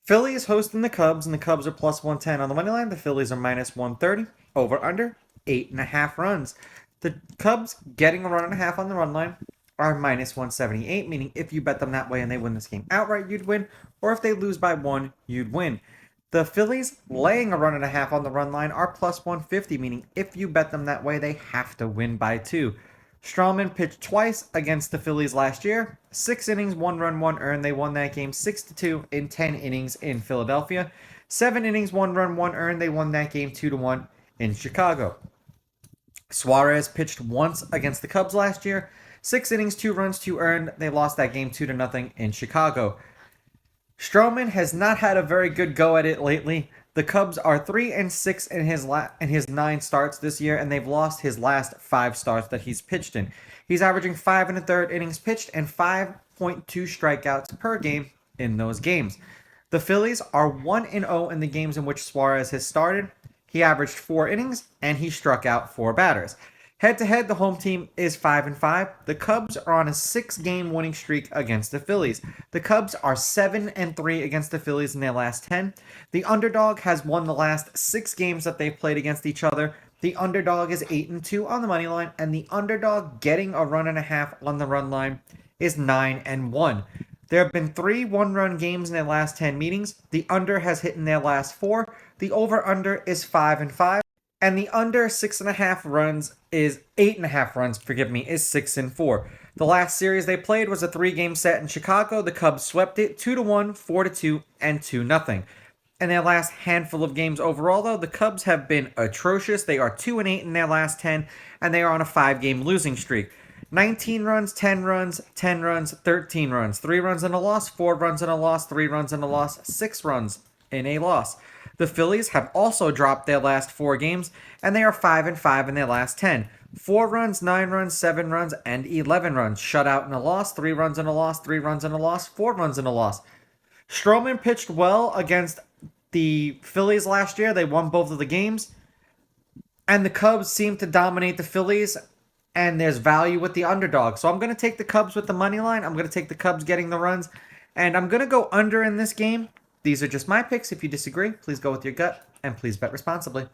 Phillies hosting the Cubs, and the Cubs are plus 110 on the money line. The Phillies are minus 130. Over under 8.5 runs. The Cubs getting a run and a half on the run line are minus 178, meaning if you bet them that way and they win this game outright, you'd win, or if they lose by one, you'd win. The Phillies laying a run and a half on the run line are plus 150, meaning if you bet them that way, they have to win by two. Strawman pitched twice against the Phillies last year. 6 innings, 1 run, 1 earned. They won that game 6-2 in 10 innings in Philadelphia. 7 innings, 1 run, 1 earned. They won that game 2-1 in Chicago. Suarez pitched once against the Cubs last year. 6 innings, 2 runs, 2 earned. They lost that game 2-0 in Chicago. Stroman has not had a very good go at it lately. The Cubs are 3-6 in his 9 starts this year, and they've lost his last 5 starts that he's pitched in. He's averaging 5 1/3 innings pitched and 5.2 strikeouts per game in those games. The Phillies are 1-0 in the games in which Suarez has started. He averaged 4 innings and he struck out 4 batters. Head to head, the home team is 5-5. The Cubs are on a 6-game winning streak against the Phillies. The Cubs are 7-3 against the Phillies in their last 10. The underdog has won the last 6 games that they've played against each other. The underdog is 8-2 on the money line, and the underdog getting a run and a half on the run line is 9-1. There have been 3 one-run games in their last 10 meetings. The under has hit in their last 4. The over-under is 5-5. And the under 6.5 runs is 8.5 runs, is 6-4. The last series they played was a 3-game set in Chicago. The Cubs swept it 2-1, 4-2, and 2-0. In their last handful of games overall, though, the Cubs have been atrocious. They are 2-8 in their last 10, and they are on a 5-game losing streak. 19 runs, 10 runs, 10 runs, 13 runs, 3 runs and a loss, 4 runs and a loss, 3 runs and a loss, 6 runs in a loss. The Phillies have also dropped their last 4 games, and they are 5-5 in their last 10. 4 runs, 9 runs, 7 runs, and 11 runs. Shutout and a loss, 3 runs and a loss, 3 runs and a loss, 4 runs and a loss. Stroman pitched well against the Phillies last year. They won both of the games. And the Cubs seem to dominate the Phillies, and there's value with the underdog. So I'm going to take the Cubs with the money line. I'm going to take the Cubs getting the runs, and I'm going to go under in this game. These are just my picks. If you disagree, please go with your gut, and please bet responsibly.